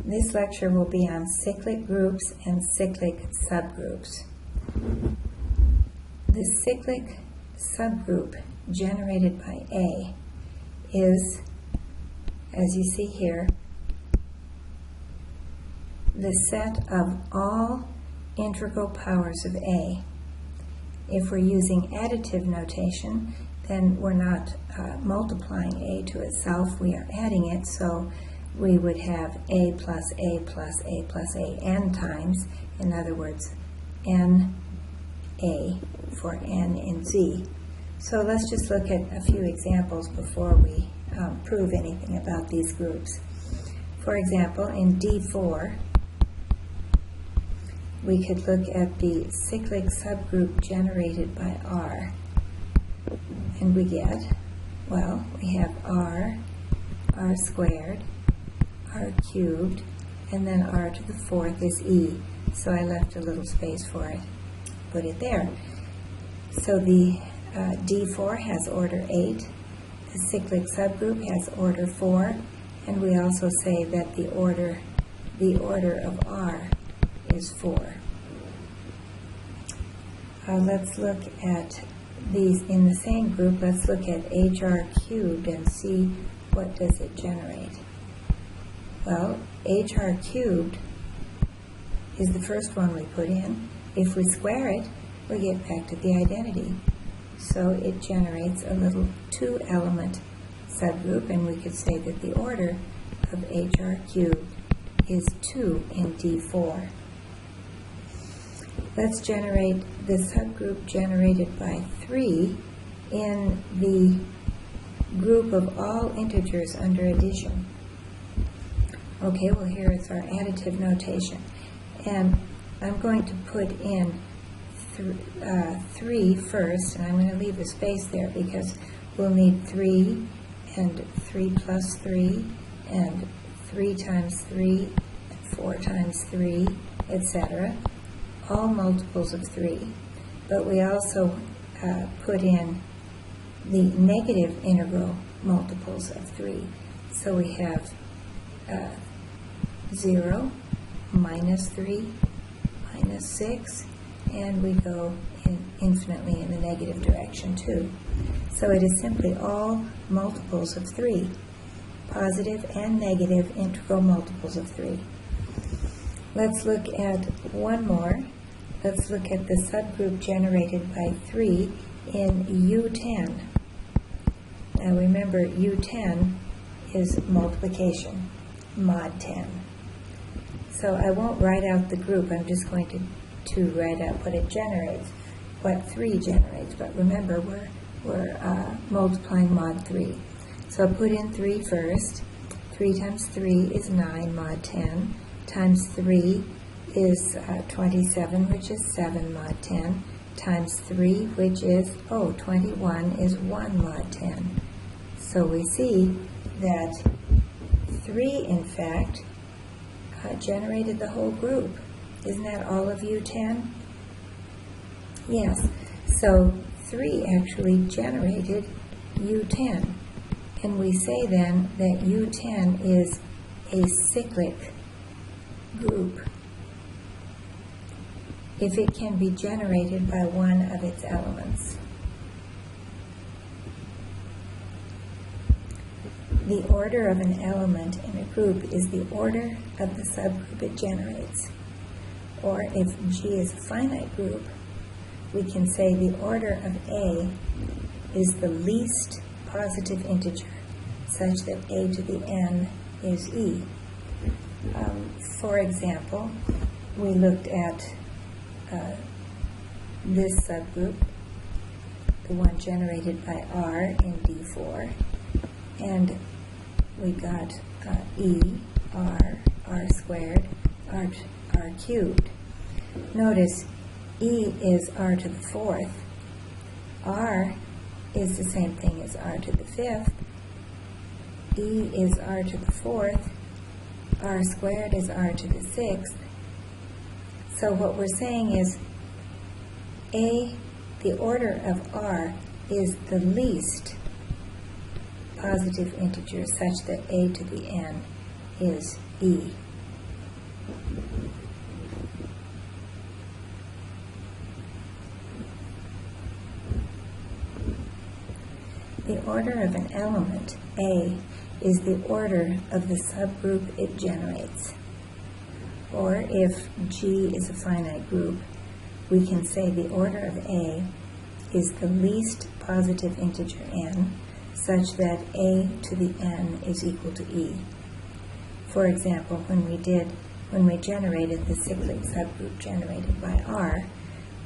This lecture will be on cyclic groups and cyclic subgroups. The cyclic subgroup generated by A is, as you see here, the set of all integral powers of A. If we're using additive notation, then we're not multiplying A to itself, we are adding it, so we would have A plus A plus A plus A n times, in other words, n A for n in Z. So let's just look at a few examples before we prove anything about these groups. For example, in D4, we could look at the cyclic subgroup generated by R. And we get, well, we have R squared, R cubed, and then R to the fourth is E. So I left a little space for it. Put it there. So the D4 has order 8, the cyclic subgroup has order 4, and we also say that the order of R is 4. Let's look at these in the same group. Let's look at HR cubed and see what does it generate. Well, HR cubed is the first one we put in. If we square it, we get back to the identity. So it generates a little 2-element subgroup, and we could say that the order of HR cubed is 2 in D4. Let's generate the subgroup generated by 3 in the group of all integers under addition. Okay, well here is our additive notation. And I'm going to put in 3 first, and I'm going to leave a space there because we'll need 3 and 3 plus 3 and 3 times 3 and 4 times 3, etc. All multiples of 3. But we also put in the negative integral multiples of 3. So we have 0, minus 3, minus 6, and we go infinitely in the negative direction too. So it is simply all multiples of 3, positive and negative integral multiples of 3. Let's look at one more. Let's look at the subgroup generated by 3 in U10. Now remember, U10 is multiplication, mod 10. So I won't write out the group, I'm just going to write out what it generates, what 3 generates. But remember, we're multiplying mod 3. So put in 3 first. 3 times 3 is 9 mod 10, times 3 is 27, which is 7 mod 10, times 3, which is, 21 is 1 mod 10. So we see that 3, in fact, generated the whole group. Isn't that all of U10? Yes. So 3 actually generated U10. And we say then that U10 is a cyclic group if it can be generated by one of its elements. The order of an element in a group is the order of the subgroup it generates. Or if G is a finite group, we can say the order of A is the least positive integer, such that A to the n is E. For example, we looked at this subgroup, the one generated by R in D4, and we got E, R squared, R cubed. Notice E is R to the fourth. R is the same thing as R to the fifth. E is R to the fourth. R squared is R to the sixth. So what we're saying is the order of R is the least positive integer such that A to the n is E. The order of an element, A, is the order of the subgroup it generates. Or if G is a finite group, we can say the order of A is the least positive integer n, such that A to the n is equal to E. For example, when we generated the cyclic subgroup generated by R,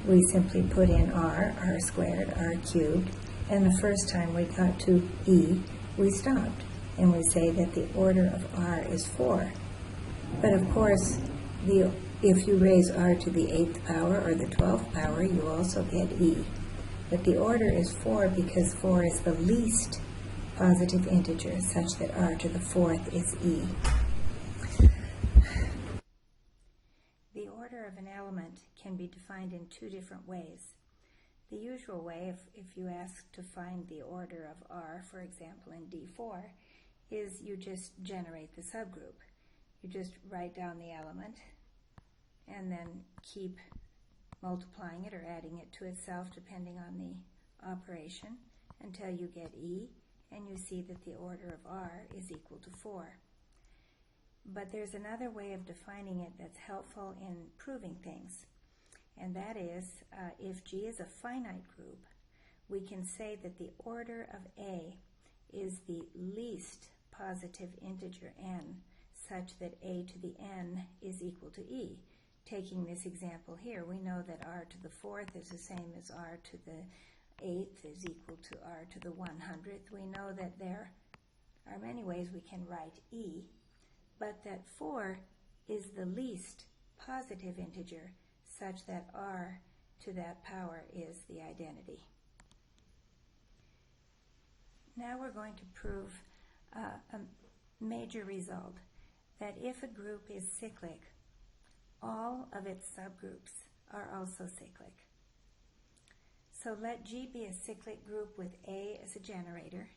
we simply put in R squared, R cubed, and the first time we got to E, we stopped, and we say that the order of R is 4. But of course, if you raise R to the 8th power or the 12th power, you also get E. But the order is 4 because 4 is the least positive integer, such that R to the 4th is E. The order of an element can be defined in two different ways. The usual way, if you ask to find the order of R, for example, in D4, is you just generate the subgroup. You just write down the element and then keep multiplying it or adding it to itself, depending on the operation, until you get E, and you see that the order of R is equal to 4. But there's another way of defining it that's helpful in proving things. And that is, if G is a finite group, we can say that the order of A is the least positive integer n, such that A to the n is equal to E. Taking this example here, we know that R to the 4th is the same as R to the 8th is equal to R to the 100th. We know that there are many ways we can write E, but that 4 is the least positive integer, such that R to that power is the identity. Now we're going to prove a major result, that if a group is cyclic, all of its subgroups are also cyclic. So let G be a cyclic group with A as a generator,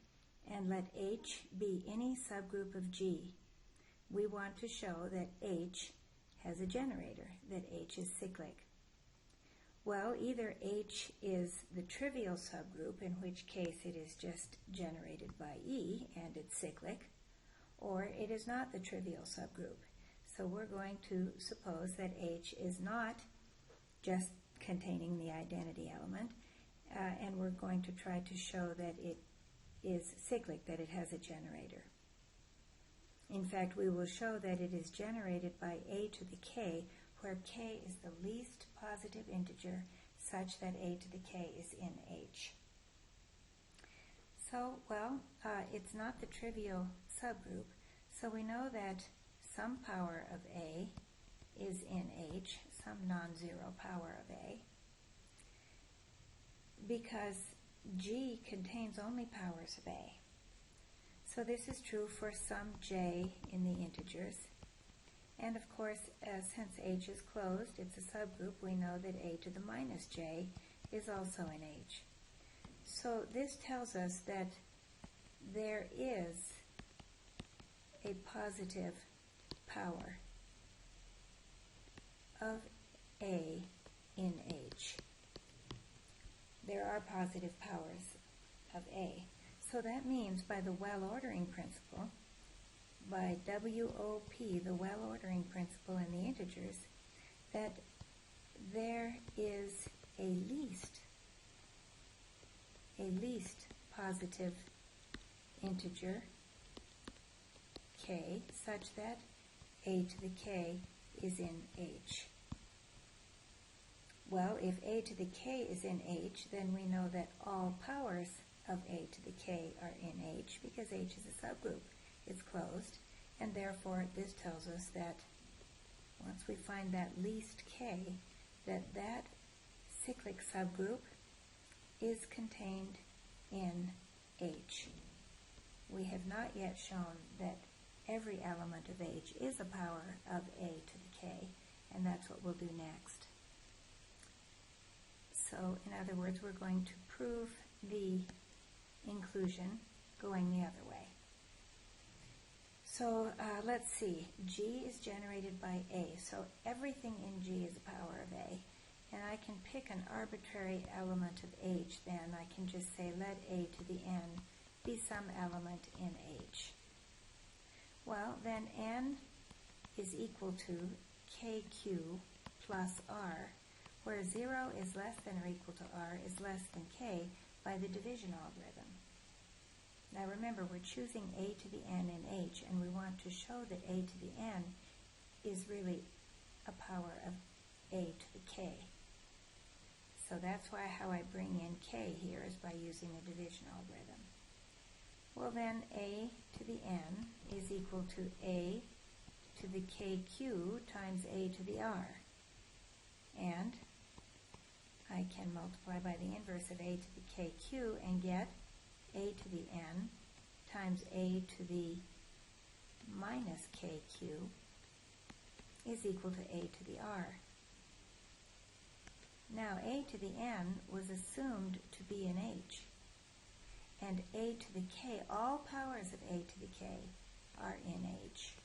and let H be any subgroup of G. We want to show that H has a generator, that H is cyclic. Well, either H is the trivial subgroup, in which case it is just generated by E and it's cyclic, or it is not the trivial subgroup. So we're going to suppose that H is not just containing the identity element, and we're going to try to show that it is cyclic, that it has a generator. In fact, we will show that it is generated by A to the k, where k is the least positive integer, such that A to the k is in H. So, well, it's not the trivial subgroup, so we know that some power of A is in H, some non-zero power of A, because G contains only powers of A. So this is true for some j in the integers. And of course, since H is closed, it's a subgroup, we know that A to the minus j is also in H. So this tells us that there is a positive power of A in H. There are positive powers of A. So that means by the well-ordering principle, by WOP, the well-ordering principle in the integers, that there is a least positive integer, k, such that A to the k is in H. Well, if A to the k is in H, then we know that all powers of A to the k are in H, because H is a subgroup. It's closed, and therefore this tells us that once we find that least k, that cyclic subgroup is contained in H. We have not yet shown that every element of H is a power of A to the k, and that's what we'll do next. So, in other words, we're going to prove the inclusion going the other way. So let's see. G is generated by A. So everything in G is a power of A. And I can pick an arbitrary element of H then. I can just say let A to the n be some element in H. Well, then n is equal to kq plus r, where 0 is less than or equal to r is less than k by the division algorithm. Now remember, we're choosing a to the n in H, and we want to show that a to the n is really a power of a to the k. So that's why how I bring in k here is by using a division algorithm. Well then, a to the n is equal to a to the kq times a to the r. And I can multiply by the inverse of a to the kq and get a to the n times a to the minus kq is equal to a to the r. Now a to the n was assumed to be in H, and a to the k, all powers of a to the k are in H.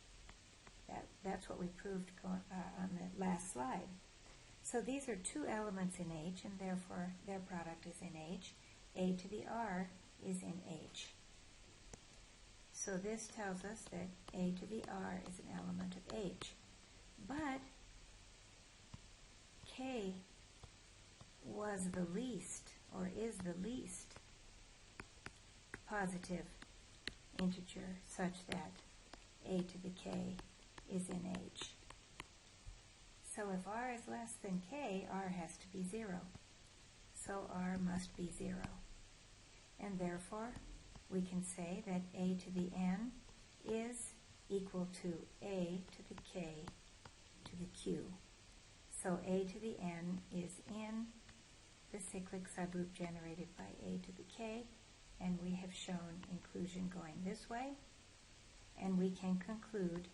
That's what we proved on the last slide. So these are two elements in H, and therefore their product is in H. A to the r is in H. So this tells us that a to the r is an element of H. But k was the least, or is the least, positive integer such that a to the k is in H. So if r is less than k, r has to be 0. So r must be 0. And therefore, we can say that a to the n is equal to a to the k to the q. So a to the n is in the cyclic subgroup generated by a to the k, and we have shown inclusion going this way. And we can conclude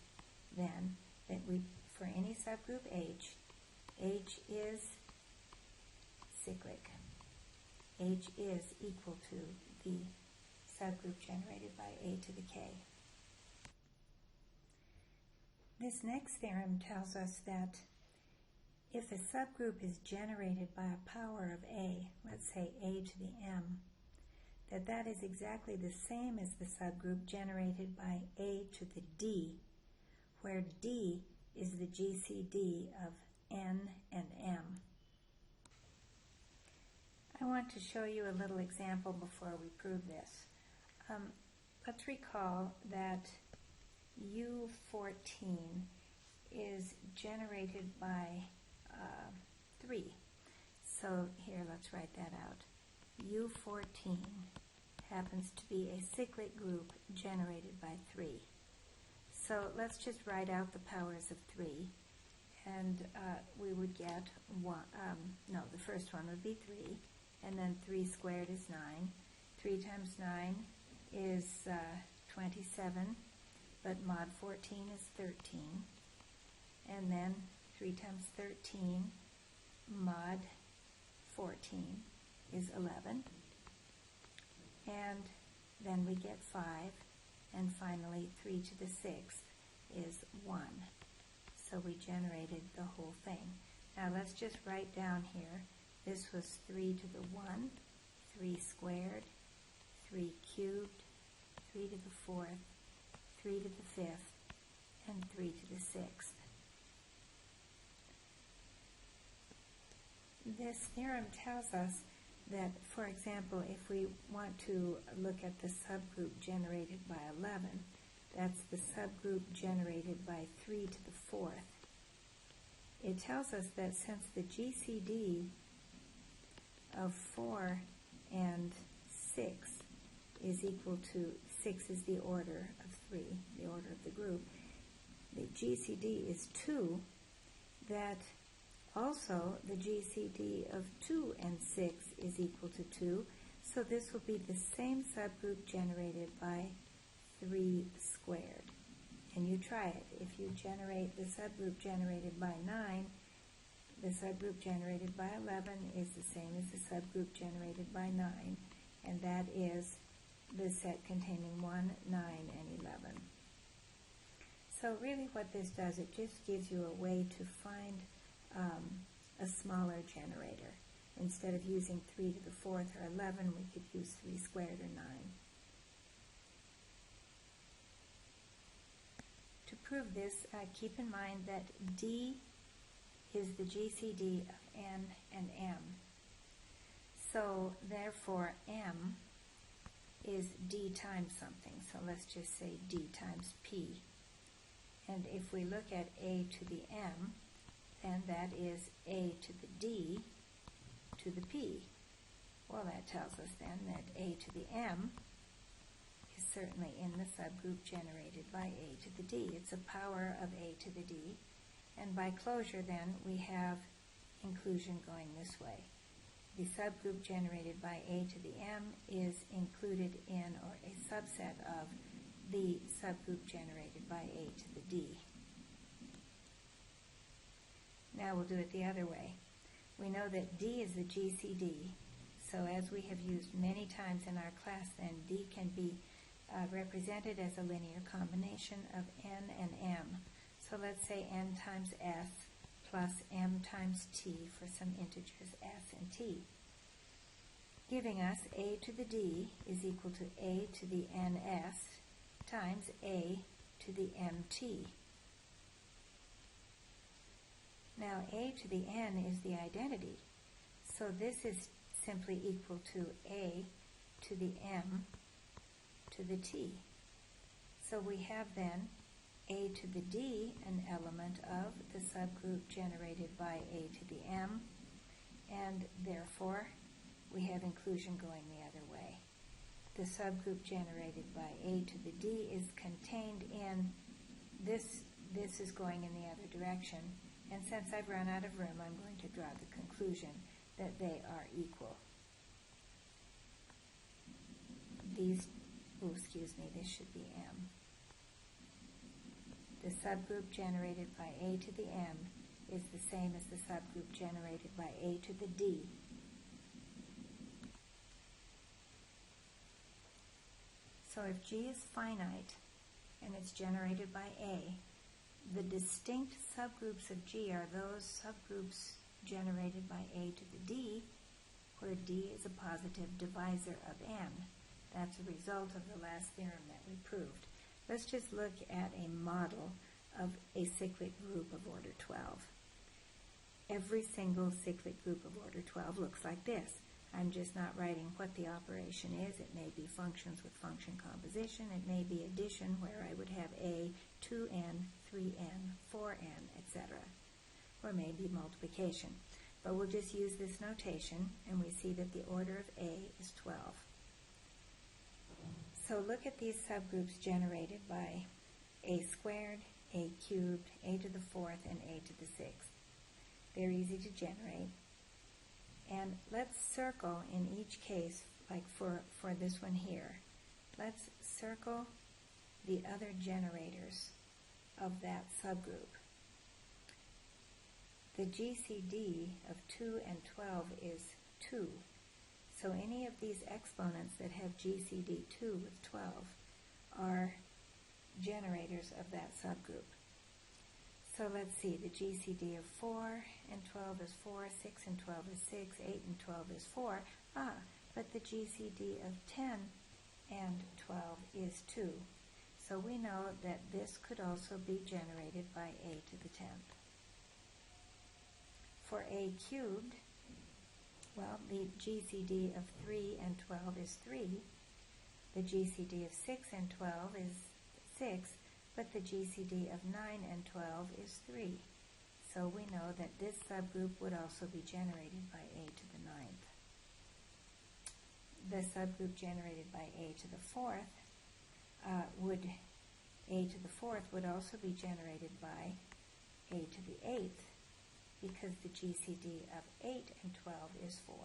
then that for any subgroup H is cyclic. H is equal to the subgroup generated by a to the k. This next theorem tells us that if a subgroup is generated by a power of a, let's say a to the m, that is exactly the same as the subgroup generated by a to the d, where d is the GCD of n and m. I want to show you a little example before we prove this. Let's recall that U14 is generated by 3. So here, let's write that out. U14 happens to be a cyclic group generated by 3. So let's just write out the powers of 3, and we would get the first one would be 3, and then 3 squared is 9. 3 times 9 is 27, but mod 14 is 13. And then 3 times 13 mod 14 is 11. And then we get 5, and finally 3 to the 6th is 1. So we generated the whole thing. Now let's just write down here, this was 3 to the 1, 3 squared, 3 cubed, 3 to the 4th, 3 to the 5th, and 3 to the 6th. This theorem tells us that, for example, if we want to look at the subgroup generated by 11, that's the subgroup generated by 3 to the 4th. It tells us that since the GCD of 4 and 6 is equal to, 6 is the order of 3, the order of the group, the GCD is 2, that also the GCD of 2 and 6 is equal to 2, so this will be the same subgroup generated by 3 squared. And you try it. If you generate the subgroup generated by 9, the subgroup generated by 11 is the same as the subgroup generated by 9, and that is the set containing 1, 9, and 11. So really what this does, it just gives you a way to find a smaller generator. Instead of using 3 to the 4th or 11, we could use 3 squared or 9. To prove this, keep in mind that D is the GCD of N and M. So therefore M is D times something. So let's just say D times P. And if we look at A to the M, then that is A to the D to the P. Well, that tells us then that A to the M is certainly in the subgroup generated by A to the D. It's a power of A to the D. And by closure, then, we have inclusion going this way. The subgroup generated by A to the M is included in, or a subset of, the subgroup generated by A to the D. Now we'll do it the other way. We know that D is the GCD, so as we have used many times in our class, then D can be represented as a linear combination of N and M. So let's say N times S plus M times T for some integers S and T, giving us A to the D is equal to A to the NS times A to the MT. Now A to the N is the identity, so this is simply equal to A to the M to the T. So we have then A to the D, an element of the subgroup generated by A to the M, and therefore we have inclusion going the other way. The subgroup generated by A to the D is contained in this. This is going in the other direction, and since I've run out of room, I'm going to draw the conclusion that they are equal. These, this should be M. The subgroup generated by A to the M is the same as the subgroup generated by A to the D. So if G is finite and it's generated by A, the distinct subgroups of G are those subgroups generated by A to the D, where D is a positive divisor of N. That's a result of the last theorem that we proved. Let's just look at a model of a cyclic group of order 12. Every single cyclic group of order 12 looks like this. I'm just not writing what the operation is. It may be functions with function composition. It may be addition, where I would have A, 2n, 3n, 4n, etc. Or maybe multiplication. But we'll just use this notation, and we see that the order of A is 12. So look at these subgroups generated by A squared, A cubed, A to the 4th, and A to the 6th. They're easy to generate. And let's circle in each case, like for this one here, let's circle the other generators of that subgroup. The GCD of 2 and 12 is 2. So any of these exponents that have GCD 2 with 12 are generators of that subgroup. So let's see, the GCD of 4 and 12 is 4, 6 and 12 is 6, 8 and 12 is 4. But the GCD of 10 and 12 is 2. So we know that this could also be generated by A to the 10th. For A cubed, well, the GCD of 3 and 12 is 3. The GCD of 6 and 12 is 6. But the GCD of 9 and 12 is 3. So we know that this subgroup would also be generated by A to the 9th. The subgroup generated by A to the 4th would also be generated by A to the 8th, because the GCD of 8 and 12 is 4.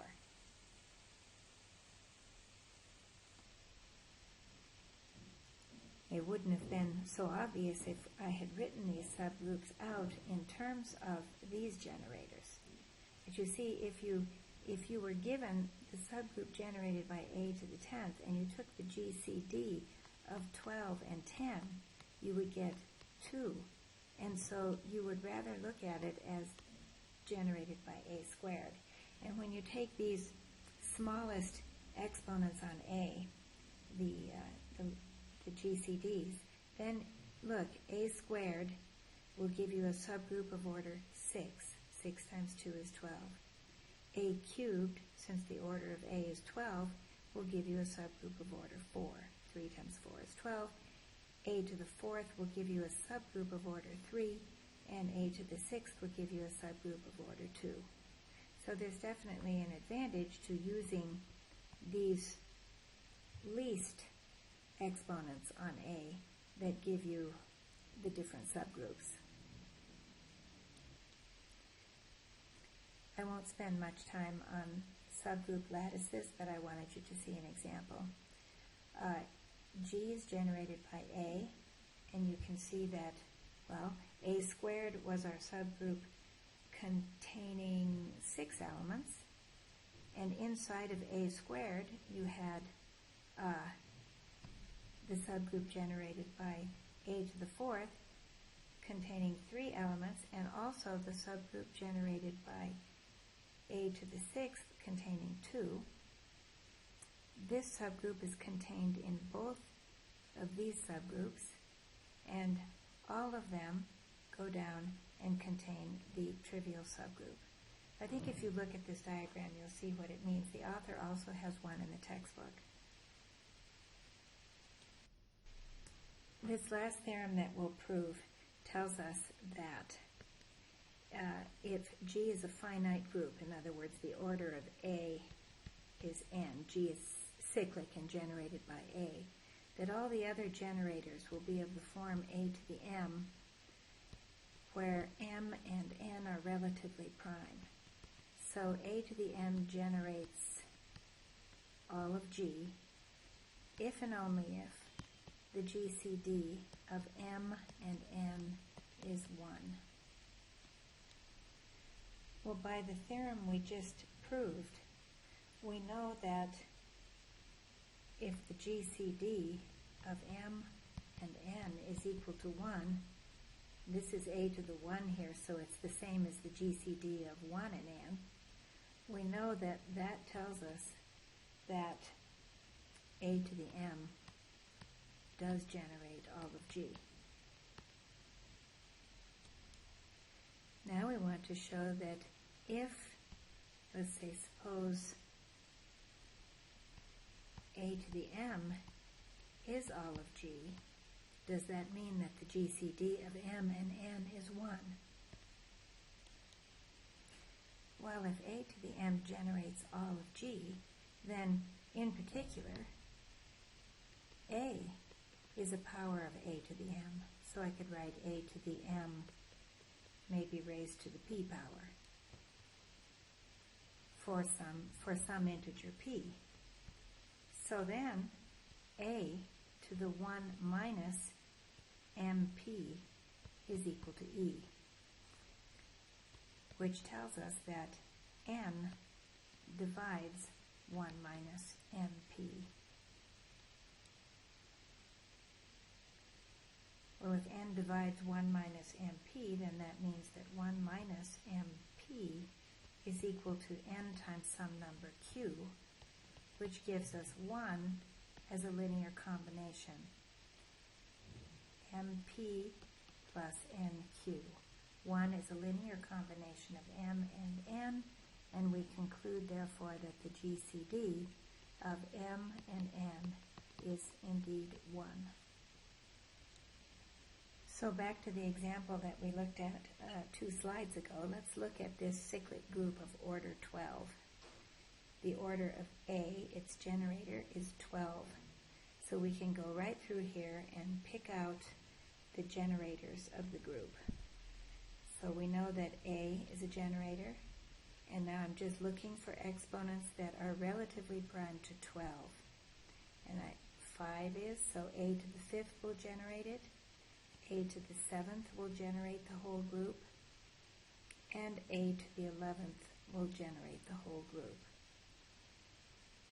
It wouldn't have been so obvious if I had written these subgroups out in terms of these generators. But you see, if you were given the subgroup generated by A to the 10th and you took the GCD of 12 and 10, you would get 2. And so you would rather look at it as generated by a squared. And when you take these smallest exponents on a, the GCDs, then look, a squared will give you a subgroup of order 6. 6 times 2 is 12. A cubed, since the order of a is 12, will give you a subgroup of order 4. 3 times 4 is 12. A to the 4th will give you a subgroup of order 3, and a to the 6th will give you a subgroup of order 2. So there's definitely an advantage to using these least exponents on a that give you the different subgroups. I won't spend much time on subgroup lattices, but I wanted you to see an example. G is generated by A, and you can see that, well, A squared was our subgroup containing 6 elements, and inside of A squared you had the subgroup generated by A to the 4th containing 3 elements, and also the subgroup generated by A to the 6th containing 2. This subgroup is contained in both of these subgroups, and all of them go down and contain the trivial subgroup. I think if you look at this diagram, you'll see what it means. The author also has one in the textbook. This last theorem that we'll prove tells us that if G is a finite group, in other words, the order of A is n, G is cyclic and generated by A, that all the other generators will be of the form a to the m, where m and n are relatively prime. So a to the m generates all of G if and only if the GCD of m and n is 1. Well, by the theorem we just proved, we know that if the GCD of m and n is equal to 1, this is a to the 1 here, so it's the same as the GCD of 1 and n, we know that that tells us that a to the m does generate all of G. Now we want to show that if, let's say, suppose a to the m is all of G, does that mean that the GCD of m and n is 1? Well, if a to the m generates all of G, then in particular, a is a power of a to the m. So I could write a to the m maybe raised to the p power for some integer p. So then a to the 1 minus mp is equal to e, which tells us that n divides 1 minus mp. Well, if n divides 1 minus mp, then that means that 1 minus mp is equal to n times some number q, which gives us 1 as a linear combination, mp plus nq. 1 is a linear combination of m and n, and we conclude, therefore, that the GCD of m and n is indeed 1. So back to the example that we looked at 2 slides ago, let's look at this cyclic group of order 12. The order of A, its generator, is 12. So we can go right through here and pick out the generators of the group. So we know that A is a generator, and now I'm just looking for exponents that are relatively prime to 12. And 5 is, so A to the 5th will generate it, A to the 7th will generate the whole group, and A to the 11th will generate the whole group.